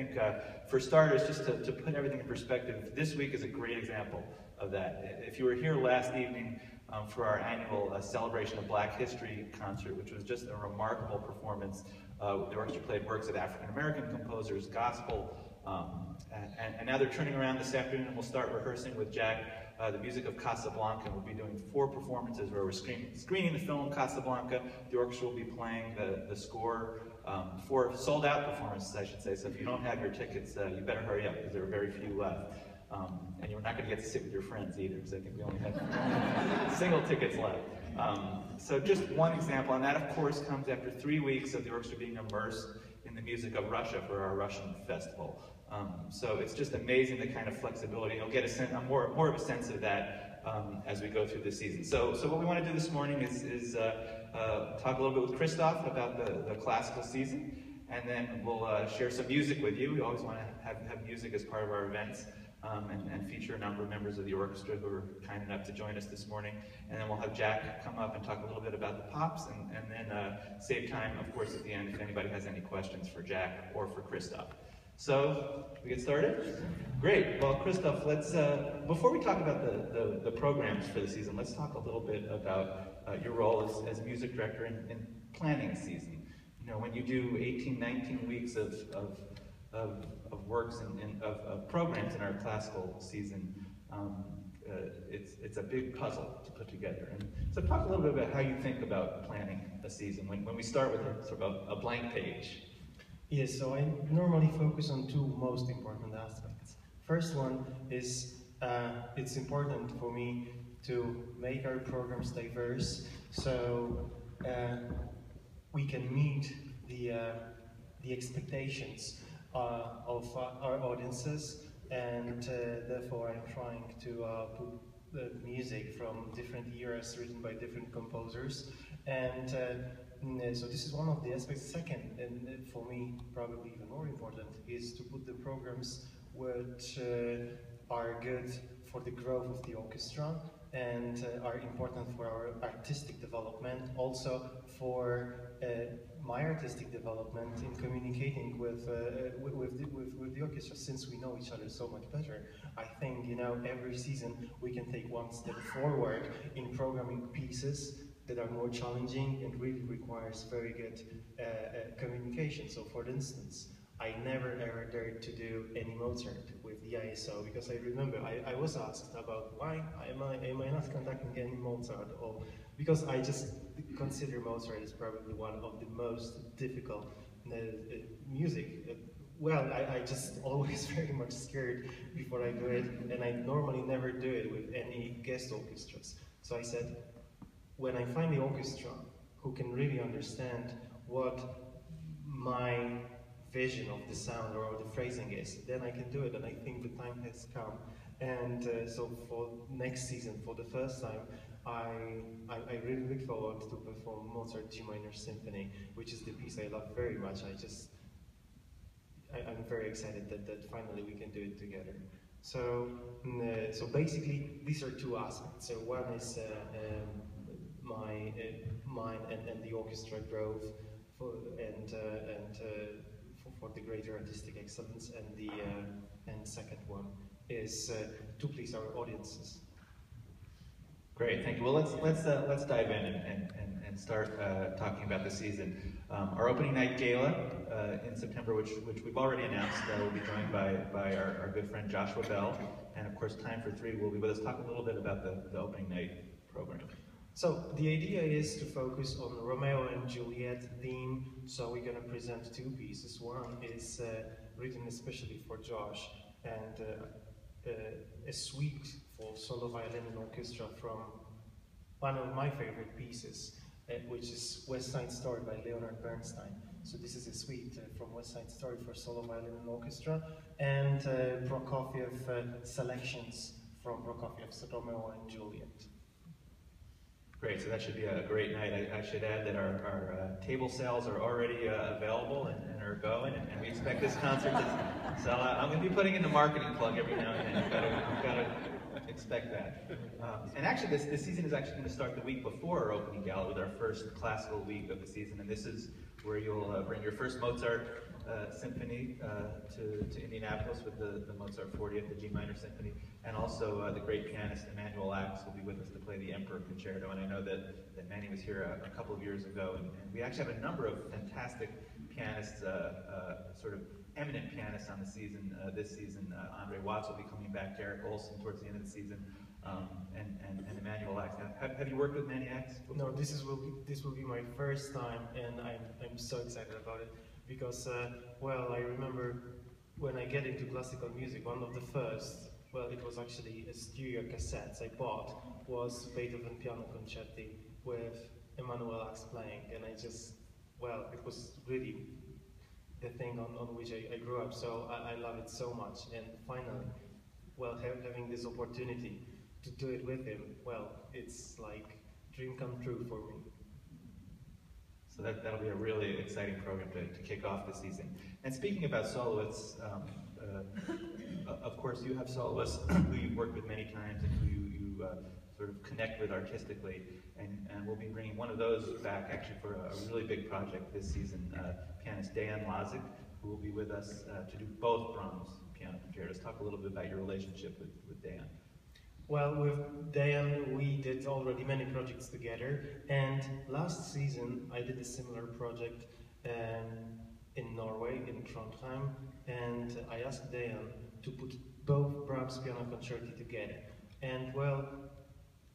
think for starters, just to put everything in perspective, this week is a great example of that. If you were here last evening for our annual Celebration of Black History concert, which was just a remarkable performance, the orchestra played works of African-American composers, gospel, and now they're turning around this afternoon and we'll start rehearsing with Jack the music of Casablanca. We'll be doing 4 performances where we're screening the film Casablanca. The orchestra will be playing the score, 4 sold-out performances, I should say. So if you don't have your tickets, you better hurry up because there are very few left. And you're not going to get to sit with your friends either, because I think we only have single tickets left. So just one example, and that of course comes after 3 weeks of the orchestra being immersed in the music of Russia for our Russian festival. So it's just amazing the kind of flexibility. You'll get more of a sense of that as we go through the season. So what we want to do this morning is talk a little bit with Krzysztof about the classical season, and then we'll share some music with you. We always want to have music as part of our events. And feature a number of members of the orchestra who are kind enough to join us this morning. And then we'll have Jack come up and talk a little bit about the pops, and then save time, of course, at the end if anybody has any questions for Jack or for Krzysztof. So, we get started? Great. Well, Krzysztof, let's, before we talk about the programs for the season, let's talk a little bit about your role as music director in planning a season. You know, when you do 18, 19 weeks of works and of programs in our classical season, it's a big puzzle to put together. And so talk a little bit about how you think about planning a season when we start with sort of a blank page. Yes, so I normally focus on 2 most important aspects. First one is it's important for me to make our programs diverse, so we can meet the expectations of our audiences, and therefore I'm trying to put the music from different eras written by different composers, and so this is one of the aspects. Second, and for me probably even more important, is to put the programs which are good for the growth of the orchestra and are important for our artistic development, also for my artistic development in communicating with the orchestra, since we know each other so much better. I think, you know, every season we can take one step forward in programming pieces that are more challenging and really requires very good communication. So for instance, I never ever dared to do any Mozart with the ISO, because I remember I was asked about why am I not conducting any Mozart, or because I just consider Mozart as probably one of the most difficult music. Well, I just always very much scared before I do it, and I normally never do it with any guest orchestras. So I said, when I find the orchestra who can really understand what my vision of the sound or the phrasing is, then I can do it, and I think the time has come. And so for next season, for the first time, I really look forward to perform Mozart G minor Symphony, which is the piece I love very much. I'm very excited that finally we can do it together. So basically these are 2 aspects. So one is mine and the orchestra growth for the greater artistic excellence, and the second one is to please our audiences. Great, thank you. Well, let's dive in and start talking about the season. Our opening night gala in September, which we've already announced, will be joined by our good friend Joshua Bell, and of course Time for 3 will be with us. Talk a little bit about the opening night program. So the idea is to focus on Romeo and Juliet theme. So we're going to present 2 pieces. One is written especially for Josh, and a suite for solo violin and orchestra from one of my favorite pieces, which is West Side Story by Leonard Bernstein. So this is a suite from West Side Story for solo violin and orchestra, and Prokofiev selections from Prokofiev's Romeo and Juliet. Great, so that should be a great night. I should add that our table sales are already available and are going, and we expect this concert to sell out. I'm going to be putting in the marketing plug every now and then. You've got to expect that. And actually, this season is actually going to start the week before our opening gala with our first classical week of the season, and this is where you'll bring your first Mozart symphony to Indianapolis with the Mozart 40th, the G minor symphony, and also the great pianist Emmanuel Ax will be with us to play the Emperor Concerto. And I know that Manny was here a couple of years ago, and we actually have a number of fantastic pianists, sort of eminent pianists on the season. This season, Andre Watts will be coming back, Derek Olson towards the end of the season, and Emmanuel Ax. Have you worked with Manny Ax before? No, this will be my first time, and I'm so excited about it because well, I remember when I get into classical music, one of the first, well, it was actually a stereo cassettes I bought was Beethoven Piano Concerti with Emmanuel Ax playing, and I just, well, it was really the thing on which I grew up, so I love it so much. And finally, well, having this opportunity to do it with him, well, it's like dream come true for me. So that'll be a really exciting program to kick off the season. And speaking about soloists, of course you have soloists who you've worked with many times and who you sort of connect with artistically, and we'll be bringing one of those back actually for a really big project this season, pianist Dejan Lazic, who will be with us to do both Brahms piano concertos. Talk a little bit about your relationship with Dejan. Well, with Dejan, we did already many projects together, and last season I did a similar project in Norway, in Trondheim, and I asked Dejan to put both Brahms piano concerti together. And well,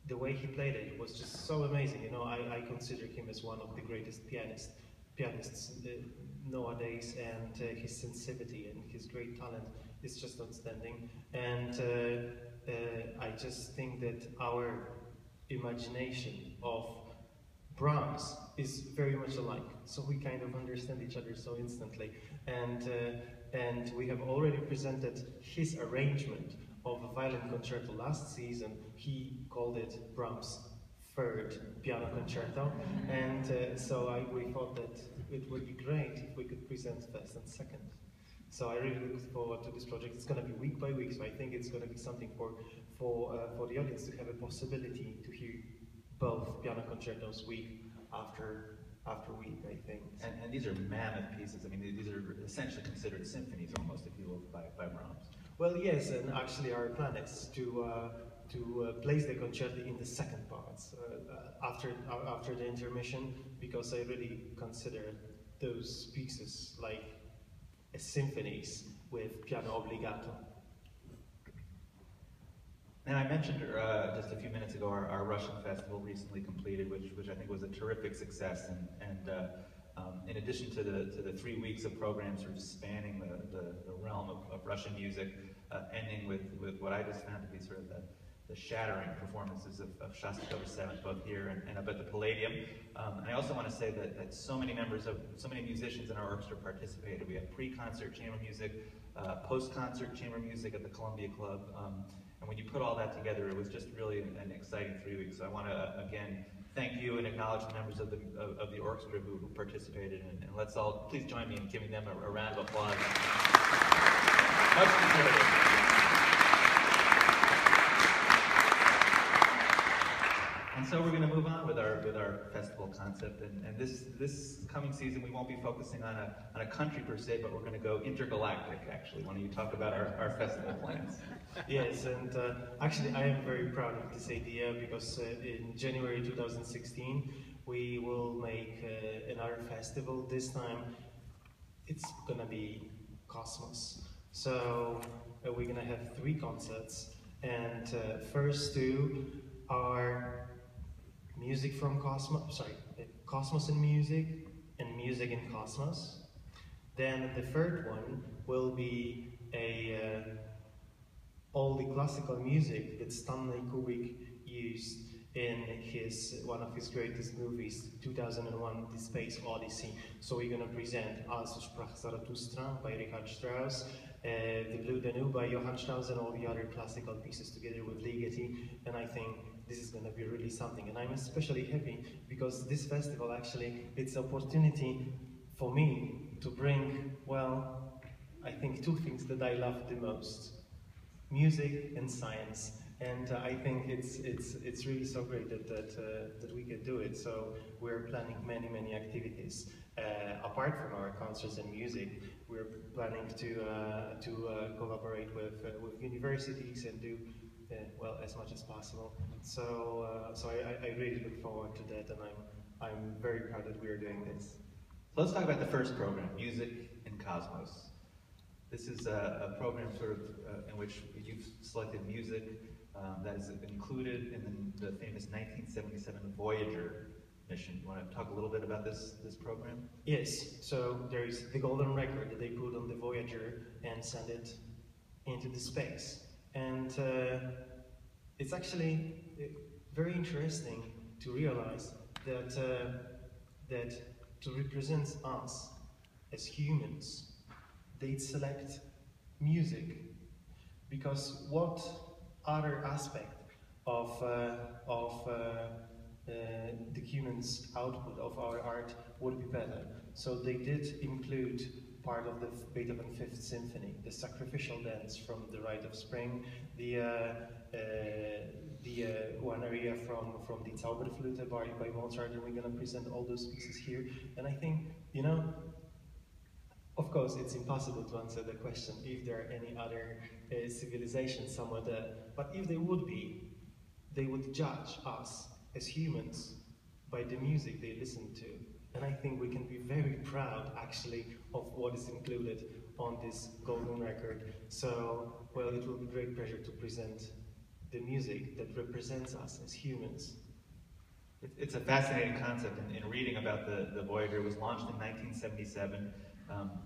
the way he played it was just so amazing. You know, I consider him as one of the greatest pianists nowadays, and his sensitivity and his great talent is just outstanding. And I just think that our imagination of Brahms is very much alike, so we kind of understand each other so instantly. And we have already presented his arrangement of a violin concerto last season. He called it Brahms' third piano concerto, and so we thought that it would be great if we could present first and second. So I really look forward to this project. It's going to be week by week, so I think it's going to be something for the audience to have a possibility to hear both piano concertos week after week, I think. And these are mammoth pieces. I mean, these are essentially considered symphonies almost, if you will, by Brahms. Well, yes, and actually our plan is to place the concerto in the second parts after the intermission, because I really consider those pieces like symphonies with piano obbligato. And I mentioned just a few minutes ago our Russian festival recently completed, which I think was a terrific success. And in addition to the 3 weeks of programs sort of spanning the realm of Russian music, ending with what I just found to be sort of the shattering performances of Shostakovich Seventh, both here and up at the Palladium. And I also want to say that so many musicians in our orchestra participated. We had pre-concert chamber music, post-concert chamber music at the Columbia Club. And when you put all that together, it was just really an exciting 3 weeks. So I want to, again, thank you and acknowledge the members of the orchestra who participated. And let's all please join me in giving them a round of applause. Much deserved. And so we're going to move on with our festival concept, and this coming season we won't be focusing on a country per se, but we're going to go intergalactic. Actually, why don't you talk about our festival plans? Yes, and actually I am very proud of this idea because in January 2016 we will make another festival. This time it's going to be Cosmos. So we're going to have 3 concerts, and first 2 are music from Cosmos, Cosmos in music and music in Cosmos. Then the third one will be all the classical music that Stanley Kubrick used in one of his greatest movies, 2001: The Space Odyssey. So we're going to present Also sprach Zarathustra by Richard Strauss, The Blue Danube by Johann Strauss, and all the other classical pieces together with Ligeti. And I think this is going to be really something. And I'm especially happy because this festival actually, it's an opportunity for me to bring, well, I think 2 things that I love the most: music and science. And I think it's really so great that we can do it. So we're planning many activities apart from our concerts and music. We're planning to collaborate with universities and do well as much as possible. So I really look forward to that, and I'm very proud that we're doing this. So let's talk about the first program, Music in Cosmos. This is a program sort of in which you've selected music that is included in the famous 1977 Voyager mission. You want to talk a little bit about this program? Yes, so there is the golden record that they put on the Voyager and send it into the space. And it's actually very interesting to realize that, that to represent us as humans, they select music, because what other aspect of the humans' output of our art would be better? So they did include part of the Beethoven Fifth Symphony, the sacrificial dance from the Rite of Spring, the one area from the Zauberflöte by Mozart, and we're going to present all those pieces here. And I think, you know, of course, it's impossible to answer the question if there are any other civilizations somewhere there, but if they would be, they would judge us as humans by the music they listen to. And I think we can be very proud, actually, of what is included on this golden record. So, well, it will be a great pleasure to present the music that represents us as humans. It's a fascinating concept, and reading about the Voyager. It was launched in 1977,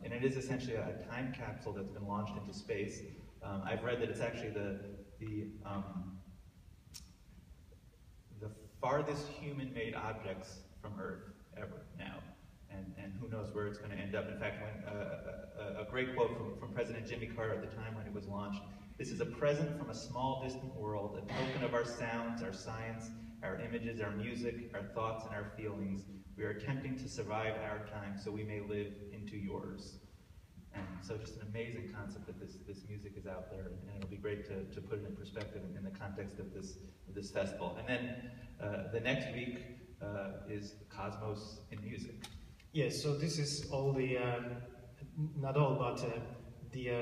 and it is essentially a time capsule that's been launched into space. I've read that it's actually the farthest human-made objects from Earth ever now, and who knows where it's going to end up. In fact, when, a great quote from President Jimmy Carter at the time when it was launched: "This is a present from a small distant world, a token of our sounds, our science, our images, our music, our thoughts, and our feelings. We are attempting to survive our time so we may live into yours." And so just an amazing concept that this music is out there, and it'll be great to put it in perspective in the context of this festival. And then the next week is Cosmos in Music. Yes, so this is all the, not all, but the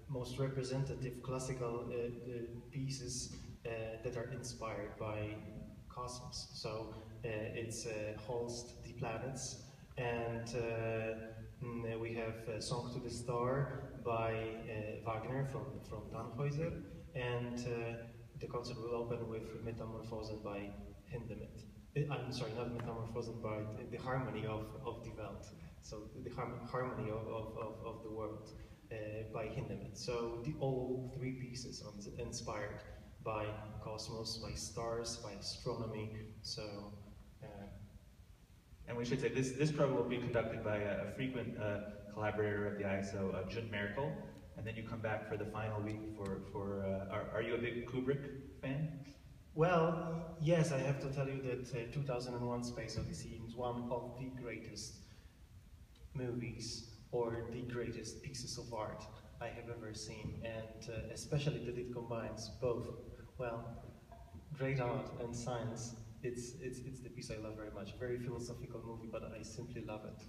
most representative classical pieces that are inspired by Cosmos. So it's Holst, The Planets, and we have Song to the Star by Wagner from Tannhäuser, and the concert will open with Metamorphosen by Hindemith. I'm sorry, not Metamorphosen, but the Harmony of the Welt. So the Harmony of the World by Hindemith. So all three pieces are inspired by cosmos, by stars, by astronomy. So. And we should say this program will be conducted by a frequent collaborator at the ISO, Jun Merkel, and then you come back for the final week for are you a big Kubrick fan? Well, yes, I have to tell you that 2001 Space Odyssey is one of the greatest movies or the greatest pieces of art I have ever seen, and especially that it combines both, well, great art and science. It's the piece I love very much. Very philosophical movie, but I simply love it.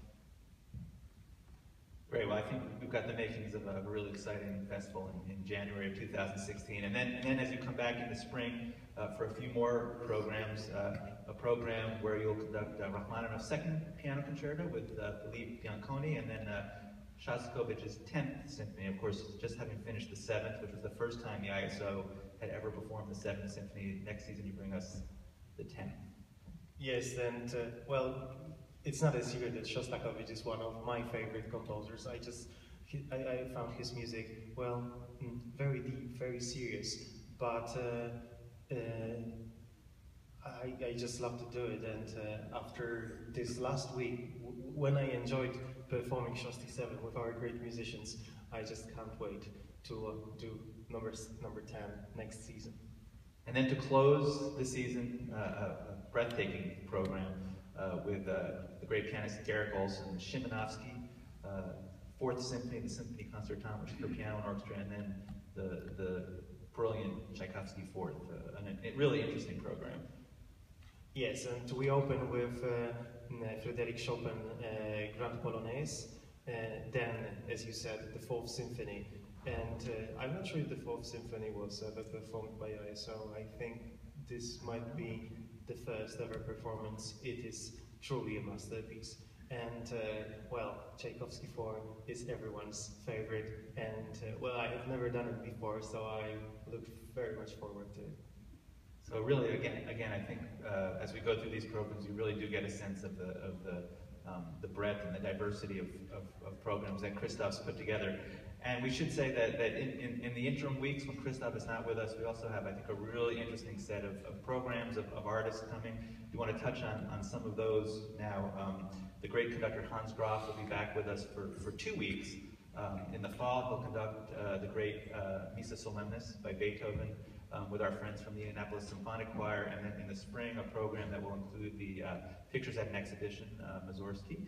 Great. Well, I think we've got the makings of a really exciting festival in January of 2016, and then as you come back in the spring for a few more programs, a program where you'll conduct Rachmaninoff's Second Piano Concerto with Philippe Bianconi, and then Shostakovich's 10th Symphony. Of course, just having finished the 7th, which was the first time the ISO had ever performed the 7th Symphony. Next season, you bring us the 10th. Yes, and well, it's not a secret that Shostakovich is one of my favorite composers. I found his music, well, very deep, very serious, but I just love to do it. And after this last week, when I enjoyed performing Shosti 7 with our great musicians, I just can't wait to do number 10 next season. And then to close the season, a breathtaking program with the great pianist Garrick Olson, Szymanowski, Fourth Symphony, the Symphony Concertante, which is for piano and orchestra, and then the brilliant Tchaikovsky Fourth, a really interesting program. Yes, and we open with Frédéric Chopin Grand Polonaise, then, as you said, the Fourth Symphony. And I'm not sure if the Fourth Symphony was ever performed by ISO. I think this might be the first ever performance. It is truly a masterpiece. And, well, Tchaikovsky 4 is everyone's favorite. And, well, I have never done it before, so I look very much forward to it. So really, again, I think as we go through these programs, you really do get a sense of the breadth and the diversity of programs that Krzysztof's put together. And we should say that in the interim weeks when Krzysztof is not with us, we also have, I think, a really interesting set of programs, of artists coming. We want to touch on some of those now. The great conductor Hans Graf will be back with us for 2 weeks. In the fall, he'll conduct the great Missa Solemnis by Beethoven with our friends from the Indianapolis Symphony Choir, and then in the spring, a program that will include the Pictures at an Exhibition, Mussorgsky,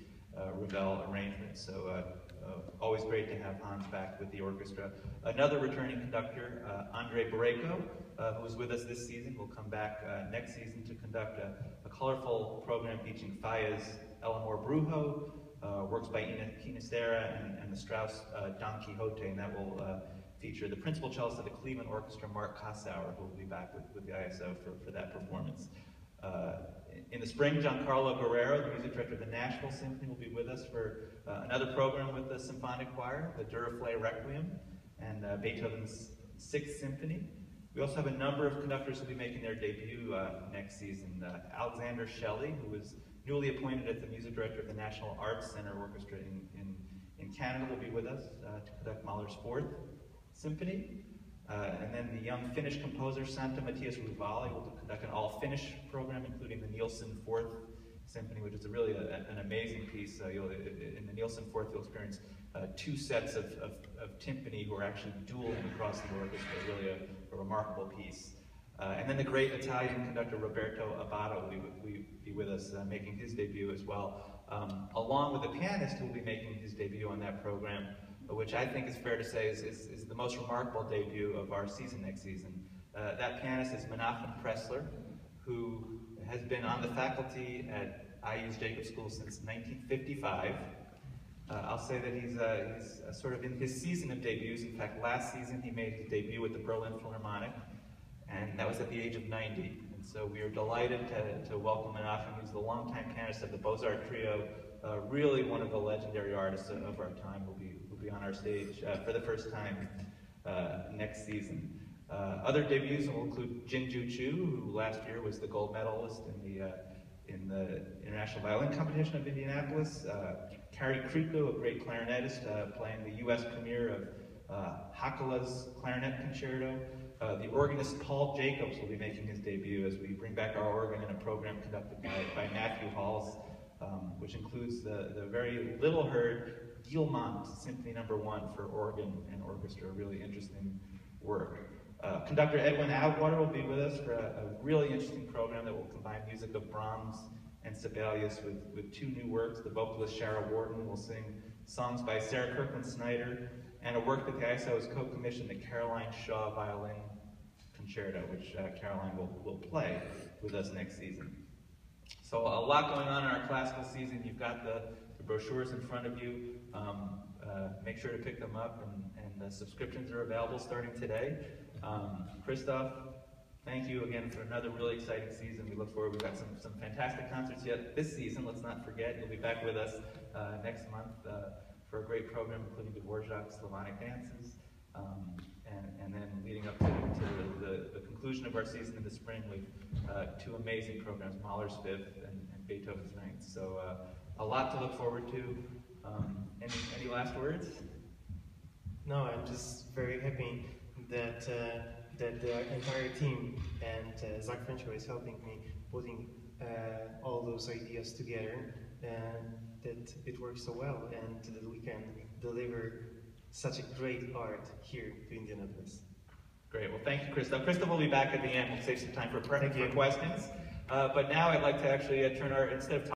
Ravel arrangement. So always great to have Hans back with the orchestra. Another returning conductor, Andre Boreyko, who was with us this season, will come back next season to conduct a colorful program featuring Faye's El Amor Brujo, works by Ginstling and the Strauss Don Quixote, and that will feature the principal cellist of the Cleveland Orchestra, Mark Kassauer, who will be back with the ISO for that performance. In the spring, Giancarlo Guerrero, the music director of the Nashville Symphony, will be with us for another program with the symphonic choir, the Duraflé Requiem, and Beethoven's Sixth Symphony. We also have a number of conductors who will be making their debut next season. Alexander Shelley, who was newly appointed as the music director of the National Arts Center Orchestra in Canada, will be with us to conduct Mahler's Fourth Symphony. And then the young Finnish composer Santa Matthias Ruvali will conduct an all-Finnish program, including the Nielsen Fourth Symphony, which is really an amazing piece. In the Nielsen Fourth, you'll experience 2 sets of timpani who are actually dueling across the orchestra, really a remarkable piece. And then the great Italian conductor Roberto Abbado will be with us, making his debut as well, along with the pianist who will be making his debut on that program, which I think is fair to say is the most remarkable debut of our season next season. That pianist is Menachem Pressler, who has been on the faculty at IU's Jacob School since 1955. I'll say that he's sort of in his season of debuts. In fact, last season he made his debut with the Berlin Philharmonic, and that was at the age of 90. And so we are delighted to welcome Menachem, who's the longtime pianist of the Beaux-Arts Trio, really one of the legendary artists of our time, will be on our stage for the first time next season. Other debuts will include Jin-Ju Chu, who last year was the gold medalist in the International Violin Competition of Indianapolis. Kari Kriko, a great clarinetist, playing the U.S. premiere of Hakkala's Clarinet Concerto. The organist Paul Jacobs will be making his debut as we bring back our organ in a program conducted by Matthew Halls, which includes the very little heard Guillemot Symphony No. 1 for organ and orchestra, a really interesting work. Conductor Edwin Outwater will be with us for a really interesting program that will combine music of Brahms and Sibelius with 2 new works. The vocalist Shara Warden will sing songs by Sarah Kirkland Snyder, and a work that the ISO has co-commissioned, the Caroline Shaw Violin Concerto, which Caroline will play with us next season. So a lot going on in our classical season. You've got the brochures in front of you. Make sure to pick them up, and the subscriptions are available starting today. Krzysztof, thank you again for another really exciting season. We look forward. We've got some fantastic concerts yet this season. Let's not forget, you'll be back with us next month for a great program, including Dvorak's Slavonic Dances, and then leading up to the conclusion of our season in the spring with 2 amazing programs, Mahler's Fifth and Beethoven's Ninth. So a lot to look forward to. Any last words? No, I'm just very happy that the entire team and Zach Frencho is helping me putting all those ideas together, and that it works so well, and that we can deliver such a great art here to Indianapolis. Great. Well, thank you, Krzysztof. Krzysztof will be back at the end. We'll save some time for questions. But now I'd like to actually turn instead of